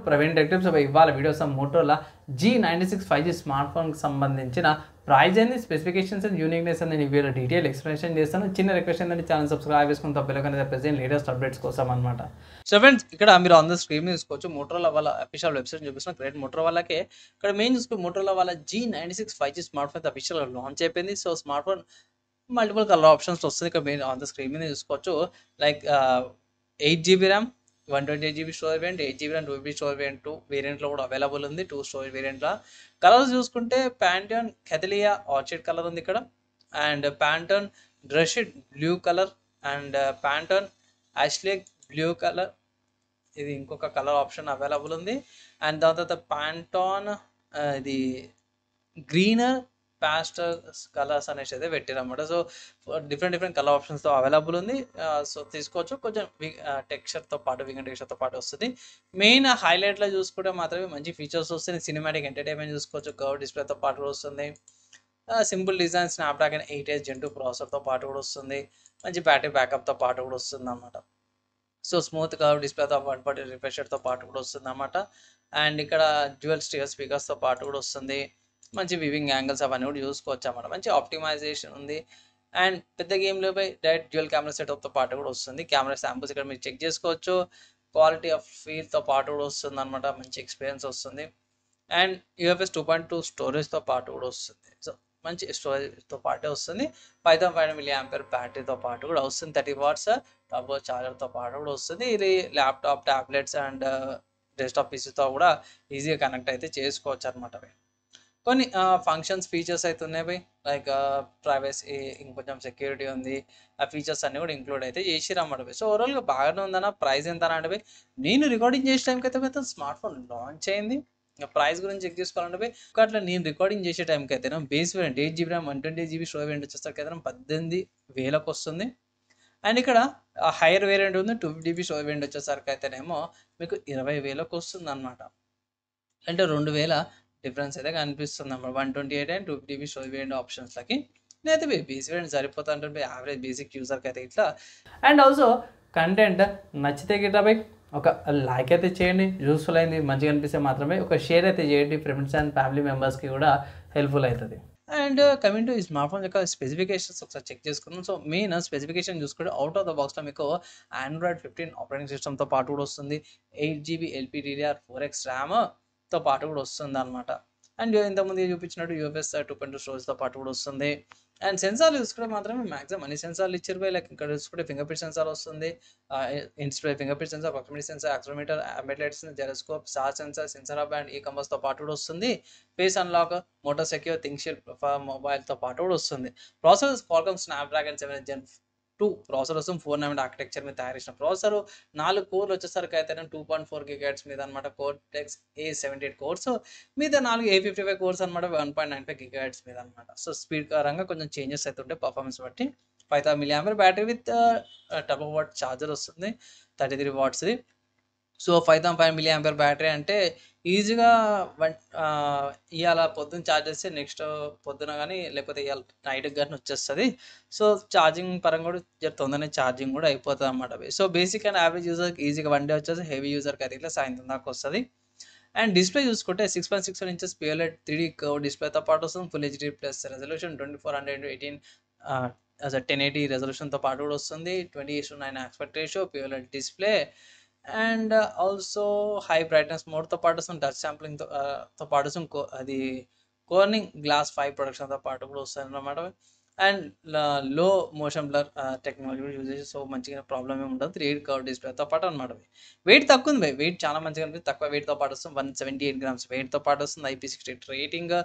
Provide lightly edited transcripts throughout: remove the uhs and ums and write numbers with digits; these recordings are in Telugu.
ప్రవీణ్ టెక్టివ్స్. ఇవాళ videos Motorola G96 5G smart ఫోన్కి సంబంధించిన ప్రైస్ ఏంది, స్పెసిఫికేషన్స్ అండ్ యూనిక్నెస్ అని నేను వీడియో డీటెయిల్ ఎక్స్ప్లెనేషన్ చేస్తాను. చిన్న రిక్వెస్ట్ ఏంటంటే ఛానల్ సబ్స్క్రైబ్ చేసుకుని తప్పకుండా ప్రెజెంట్ లేటెస్ట్ అప్డేట్స్ కోసం అనమాట. సో ఫ్రెండ్స్, ఇక్కడ మీరు ఆన్ ద స్క్రీన్ మీద చూసుకోవచ్చు మోటోరోలా వాళ్ళ అఫీషియల్ వెబ్సైట్ చూపిస్తున్న గ్రేట్ మోటోరోలాకే. ఇక్కడ మెయిన్ చూసుకుని మోటోరోలా వాళ్ళ G96 5G smart phone official launch అయిపోయింది. So smart phone multiple colour options వస్తుంది. ఇక్కడ మీరు ఆన్ ద స్క్రీన్ మీద చూసుకోవచ్చు. Like 8GB RAM, 128GB storage variant, 8GB RAM, 2GB storage variant 2 వేరియంట్లో కూడా అవైలబుల్ ఉంది. 2 స్టోరేజ్ వేరియంట్లో కలర్స్ చూసుకుంటే ప్యాంటోన్ కెథలియా ఆర్చిడ్ కలర్ ఉంది ఇక్కడ, and Pantone brushed blue colour, and Pantone యాష్లెగ్ blue colour, ఇది ఇంకొక కలర్ ఆప్షన్ అవైలబుల్ ఉంది. అండ్ దాని తర్వాత ప్యాంటోన్ ఇది గ్రీనర్ పాస్టర్ కలర్స్ అనేసి అయితే పెట్టారన్నమాట. సో డిఫరెంట్ కలర్ ఆప్షన్స్తో అవైలబుల్ ఉంది. సో తీసుకోవచ్చు. కొంచెం టెక్స్చర్తో పాటు వింగర్ టెక్స్చర్తో పాటు వస్తుంది. మెయిన్ హైలైట్లో చూసుకుంటే మాత్రమే మంచి ఫీచర్స్ వస్తుంది. సినిమాటిక్ ఎంటర్టైన్మెంట్ చూసుకోవచ్చు. కర్వ్ డిస్ప్లేతో పాటు కూడా వస్తుంది. Simple design, Snapdragon 8S Gen 2 ప్రాసెసర్తో పాటు కూడా వస్తుంది. మంచి బ్యాటరీ బ్యాకప్తో పాటు కూడా వస్తుంది అన్నమాట. సో స్మూత్ కర్వ్ డిస్ప్లేతో 140 రిఫ్రెష్ రేట్తో పాటు కూడా వస్తుంది అన్నమాట. అండ్ ఇక్కడ డ్యూయల్ స్టీరియో స్పీకర్స్తో పాటు కూడా వస్తుంది. మంచి వివింగ్ యాంగిల్స్ అవన్నీ కూడా చూసుకోవచ్చు అన్నమాట. మంచి ఆప్టిమైజేషన్ ఉంది. అండ్ పెద్ద గేమ్లో పై డైరెక్ట్ డ్యూయల్ కెమెరా సెటప్తో పాటు కూడా వస్తుంది. కెమెరా శాంపుల్స్ ఇక్కడ మీరు చెక్ చేసుకోవచ్చు. క్వాలిటీ ఆఫ్ ఫీల్తో పాటు కూడా వస్తుంది అనమాట. మంచి ఎక్స్పీరియన్స్ వస్తుంది. అండ్ UFS 2.2 స్టోరేజ్తో పాటు కూడా వస్తుంది. సో మంచి స్టోరేజ్తో పాటే వస్తుంది. 5,500 mAh బ్యాటరీతో పాటు కూడా వస్తుంది. 30 watts టర్బో చార్జర్తో పాటు కూడా వస్తుంది. ఇది ల్యాప్టాప్, ట్యాబ్లెట్స్ అండ్ డెస్క్టాప్ పీసీతో కూడా ఈజీగా కనెక్ట్ అయితే చేసుకోవచ్చు అనమాట. కొన్ని ఫంక్షన్స్ ఫీచర్స్ అయితే ఉన్నాయి బై, లైక్ ప్రైవసీ, ఇంకొంచెం సెక్యూరిటీ ఉంది. ఆ ఫీచర్స్ అన్నీ కూడా ఇంక్లూడ్ అయితే చేసిరన్నమాట బై. సో ఓవరాల్గా బాగానే ఉందన్న. ప్రైస్ ఎంత అంటే బై, నేను రికార్డింగ్ చేసే టైంకి అయితే స్మార్ట్ ఫోన్ లాంచ్ అయింది. ప్రైస్ గురించి చెక్ చేసుకోవాలంటే బై, అట్లా నేను రికార్డింగ్ చేసే టైంకి అయితే base variant 8GB RAM, 128GB storage variant వచ్చేసరికి అయితే 18,000కి వస్తుంది. అండ్ ఇక్కడ హైయర్ వేరియంట్ ఉంది, 250GB స్టోరేజ్ వేరియంట్ వచ్చేసరికి అయితేనేమో మీకు 20,000కి వస్తుంది అనమాట. అంటే 2,000 డిఫరెన్స్ అయితే కనిపిస్తుంది అన్నమాట. 128 అండ్ 250GB స్టోరేజ్ వేరియంట్ ఆప్షన్స్లకి. నేనైతే బేసిక్ వేరియంట్ సరిపోతా అంటే యావరేజ్ బేసిక్ యూజర్కి అయితే ఇట్లా. అండ్ ఆల్సో కంటెంట్ నచ్చితే గిట్లా బై ఒక లైక్ అయితే చేయండి. యూస్ఫుల్ అయింది, మంచిగా అనిపిస్తే మాత్రమే ఒక షేర్ అయితే చేయండి. ఫ్రెండ్స్ అండ్ ఫ్యామిలీ మెంబర్స్కి కూడా హెల్ప్ఫుల్ అవుతుంది. అండ్ కమింగ్ టు ఈ స్మార్ట్ ఫోన్ యొక్క స్పెసిఫికేషన్స్ ఒకసారి చెక్ చేసుకున్నాం. సో మెయిన్ స్పెసిఫికేషన్ చూసుకుంటే అవుట్ ఆఫ్ ద బాక్స్లో మీకు Android 15 ఆపరేటింగ్ సిస్టమ్తో పాటు కూడా వస్తుంది. 8GB LPDDR4X ర్యామ్తో పాటు కూడా వస్తుంది అనమాట. అండ్ ఇంతకుముందు చూపించినట్టు UFS 2.2 స్టోరేజ్తో పాటు కూడా వస్తుంది. అండ్ సెన్సార్లు చూసుకుంటే మాత్రమే మ్యాక్సిమం అన్ని సెన్సార్లు ఇచ్చారు బై. లైక్ ఇక్కడ చూసుకుంటే ఫింగర్ ప్రింట్ సెన్సార్ వస్తుంది, ఇన్స్ట్రూ finger print sensor, proximity sensor, accelerometer, ambient lights, gyroscope, SAR sensor, sensor hub and ఈ-కామర్స్తో పాటు కూడా వస్తుంది. ఫేస్ అన్లాక్, మోటార్ సెక్యూర్, థింగ్షిప్ మొబైల్తో పాటు కూడా వస్తుంది. Processor Qualcomm Snapdragon 7 Gen 2 processor వస్తుంది. 4 nm ఆర్కిటెక్చర్ మీద తయారు చేసిన ప్రాసెసర్. 4 కోర్లు వచ్చేసరికి అయితే 2.4 GHz మీద అనమాట. కోర్టెక్స్ A78 కోర్స్ మీద 4 A55 కోర్స్ అనమాట. 1.95 GHz మీద అనమాట. సో స్పీడ్ పరంగా కొంచెం చేంజెస్ అయితే ఉంటాయి పర్ఫార్మెన్స్ బట్టి. 5,000 mAh battery with turbo what charger వస్తుంది, 33 వాట్స్ది. సో 5,500 mAh బ్యాటరీ అంటే ఈజీగా ఇవాళ పొద్దున్న ఛార్జ్ చేస్తే నెక్స్ట్ పొద్దున కానీ లేకపోతే ఇవాళ నైట్కి కానీ వచ్చేస్తుంది. సో ఛార్జింగ్ పరంగా కూడా తొందరనే ఛార్జింగ్ కూడా అయిపోతుంది అన్నమాట. సో బేసిక్ అండ్ యావరేజ్ యూజర్కి ఈజీగా 1 డే వచ్చేసి, హెవీ యూజర్కి అయితే ఇట్లా సాయంత్రం దాకా వస్తుంది. అండ్ డిస్ప్లే చూసుకుంటే 6.61 inches POLED 3D కర్వ్ డిస్ప్లేతో పాటు వస్తుంది. Full HD plus resolution 2400x18 1080 రెజల్యూషన్తో పాటు కూడా వస్తుంది. 20:9 ఆస్పెక్ట్ రేషియో, POLED డిస్ప్లే. అండ్ ఆల్సో హై బ్రైట్నెస్ మోడ్తో పాటు వస్తుంది. టచ్ శాంప్లింగ్తో పాటు వస్తుంది. అది కోర్నింగ్ గ్లాస్ 5 ప్రొడక్షన్తో పాటు కూడా వస్తుంది అన్నమాట. అండ్ లో మోషన్ బ్లర్ టెక్నాలజీ కూడా యూజ్ చేసి, సో మంచిగా ప్రాబ్లమ్ ఏమి ఉండదు. 3D కర్వ్ డిస్ప్లేతో పాటు అనమాట. వెయిట్ తక్కువ ఉంది, వెయిట్ చాలా మంచిగా అనిపిస్తుంది. తక్కువ వెయిట్తో పాటు వస్తుంది. 178 grams వెయిట్తో పాటు వస్తుంది. IP68 రేటింగ్,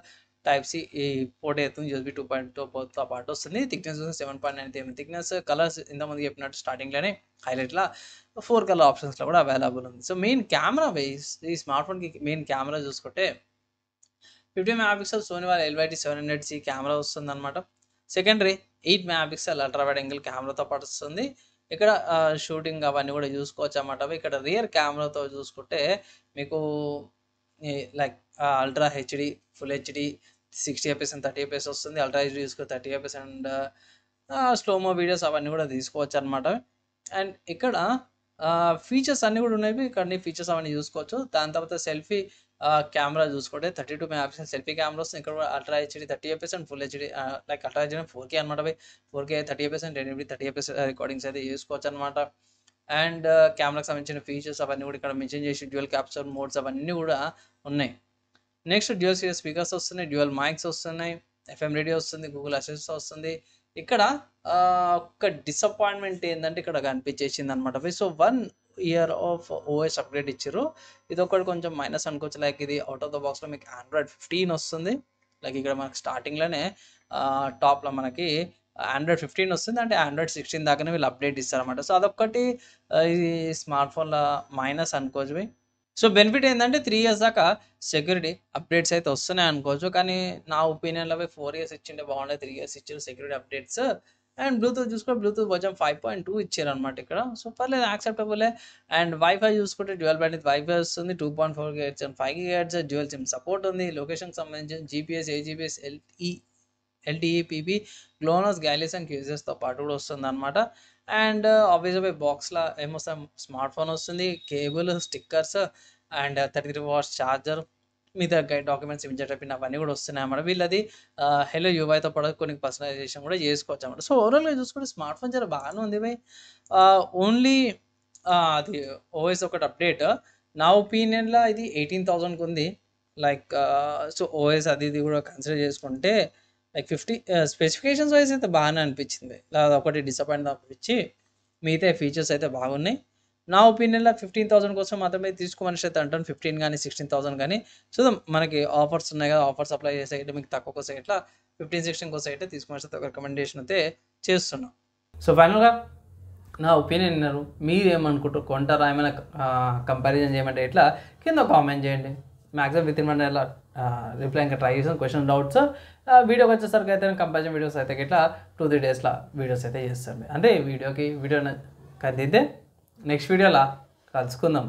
Type-C ఈ పోర్ట్ అవుతుంది. USB 2.2 పోర్ట్తో పాటు వస్తుంది. Thickness 7.9 mm thickness. కలర్స్ ఇంతకుముందు చెప్పినట్టు స్టార్టింగ్లోనే హైలైట్లో 4 కలర్ ఆప్షన్స్లో కూడా అవైలబుల్ ఉంది. సో మెయిన్ కెమెరా వైజ్ ఈ స్మార్ట్ ఫోన్కి మెయిన్ కెమెరా చూసుకుంటే 50 MP సోనీ వాళ్ళ LYT 700C కెమెరా వస్తుంది అనమాట. Secondary 8 MP ultra wide angle కెమెరాతో పాటు వస్తుంది. ఇక్కడ షూటింగ్ అవన్నీ కూడా చూసుకోవచ్చు అన్నమాట. ఇక్కడ రియర్ కెమెరాతో చూసుకుంటే మీకు like ultra HD, full HD 60 fps and 30 fps వస్తుంది. అల్ట్రా HD చూసుకుంటే 30 fps అండ్ స్లోమో వీడియోస్ అవన్నీ కూడా తీసుకోవచ్చు అనమాట. అండ్ ఇక్కడ ఫీచర్స్ అన్నీ కూడా ఉన్నాయి. ఇక్కడ ఫీచర్స్ అవన్నీ చూసుకోవచ్చు. దాని తర్వాత సెల్ఫీ కెమెరా చూసుకుంటే 32 మెగాపిక్సెల్ సెల్ఫీ కెమెరా వస్తుంది. ఇక్కడ కూడా ultra HD 30 FS and full HD like ultra HD 4K అనమాట. 4K 30 FS and 1080 30 FS recordings అయితే చేసుకోవచ్చు అనమాట. అండ్ కెమెరాకి సంబంధించిన ఫీచర్స్ అవన్నీ కూడా ఇక్కడ మెన్షన్ చేసి డ్యూయల్ క్యాప్చర్ మోడ్స్ అవన్నీ కూడా ఉన్నాయి. నెక్స్ట్ డ్యూయల్ స్టీరియో స్పీకర్స్ వస్తున్నాయి, డ్యూయల్ మైక్స్ వస్తున్నాయి, FM రేడియో వస్తుంది, గూగుల్ అసిస్టెంట్ వస్తుంది. ఇక్కడ ఒక డిసప్పాయింట్మెంట్ ఏంటంటే ఇక్కడ కనిపించేసింది అనమాట. So 1 year of OS upgrade ఇచ్చారు. ఇది ఒకటి కొంచెం మైనస్ అనుకోవచ్చు. లైక్ ఇది అవుట్ ఆఫ్ ద బాక్స్లో మీకు ఆండ్రాయిడ్ 15 వస్తుంది. లైక్ ఇక్కడ మనకి స్టార్టింగ్లోనే టాప్లో మనకి ఆండ్రాయిడ్ 15 వస్తుంది. అంటే ఆండ్రాయిడ్ 16 దాకానే వీళ్ళు అప్డేట్ ఇస్తారన్నమాట. సో అదొక్కటి ఇది స్మార్ట్ ఫోన్ల మైనస్ అనుకోవచ్చు. సో బెనిఫిట్ ఏంటంటే 3 ఇయర్స్ దాకా సెక్యూరిటీ అప్డేట్స్ అయితే వస్తున్నాయి అనుకోవచ్చు. కానీ నా ఒపీనియన్లో 4 ఇయర్స్ ఇచ్చిండే బాగుండే. 3 ఇయర్స్ ఇచ్చారు సెక్యూరిటీ అప్డేట్స్. అండ్ బ్లూటూత్ చూసుకుంటే బ్లూటూత్ వర్జన్ 5.2 ఇచ్చారు అనమాట. ఇక్కడ సో పర్లేదు, యాక్సెప్టబులే. అండ్ వైఫై చూసుకుంటే డ్యూయల్ బ్యాండ్ వైఫై వస్తుంది. 2.4 GHz and 5 GHz dual SIM support ఉంది. లొకేషన్కి సంబంధించిన GPS, AGPS, LTE, PP, GLONASS, గైలెస్ అండ్ క్యూజెస్తో పాటు కూడా వస్తుంది అనమాట. అండ్ ఆబ్వియస్గా బాక్స్లో ఏమొస్తాయి, స్మార్ట్ ఫోన్ వస్తుంది, cable, stickers and 33 watts charger, మిగతా గైడ్ డాక్యుమెంట్స్ ఇమేజ్ టైపింగ్ అవన్నీ కూడా వస్తున్నాయి అన్నమాట. వీళ్ళది హెలో యూఐతో పాటు కొన్ని పర్సనలైజేషన్ కూడా చేసుకోవచ్చు అన్నమాట. సో ఓవరాల్గా చూసుకుంటే స్మార్ట్ ఫోన్ చాలా బాగానే ఉంది బై. ఓన్లీ అది ఓఎస్ ఒకటి అప్డేట్ నా ఒపీనియన్లో ఇది 18,000కి ఉంది. లైక్ సో ఓఎస్ అది ఇది కూడా కన్సిడర్ చేసుకుంటే లైక్ 50 స్పెసిఫికేషన్స్ వైజ్ అయితే బాగానే అనిపించింది. ఒకటి డిసప్పాయింట్ అనిపించి మిగతా ఫీచర్స్ అయితే బాగున్నాయి. నా ఒపీనియన్లో 15,000 కోసం మాత్రమే తీసుకోమని అయితే అంటాను. 15 కానీ 16,000 కానీ చూద్దాం. మనకి ఆఫర్స్ ఉన్నాయి కదా, ఆఫర్స్ అప్లై చేసే అయితే మీకు తక్కువ కోసం ఇట్లా 15-16 కోసం అయితే తీసుకోమని అయితే ఒక రికమెండేషన్ అయితే చేస్తున్నాం. సో ఫైనల్గా నా ఒపీనియన్ విన్నారు. మీరు ఏమనుకుంటారు, కొంటారా, ఏమైనా కంపారిజన్ చేయమంటే ఎట్లా కింద కామెంట్ చేయండి. Maximum with in 1 day reply ఇంకా ట్రై చేసాను. క్వశ్చన్ డౌట్స్ వీడియోకి వచ్చేసరికి అయితే కంపారిజన్ వీడియోస్ అయితే ఇట్లా 2-3 daysలో వీడియోస్ అయితే చేస్తాను. అంటే వీడియో కందితే నెక్స్ట్ వీడియోలో కలుసుకుందాం.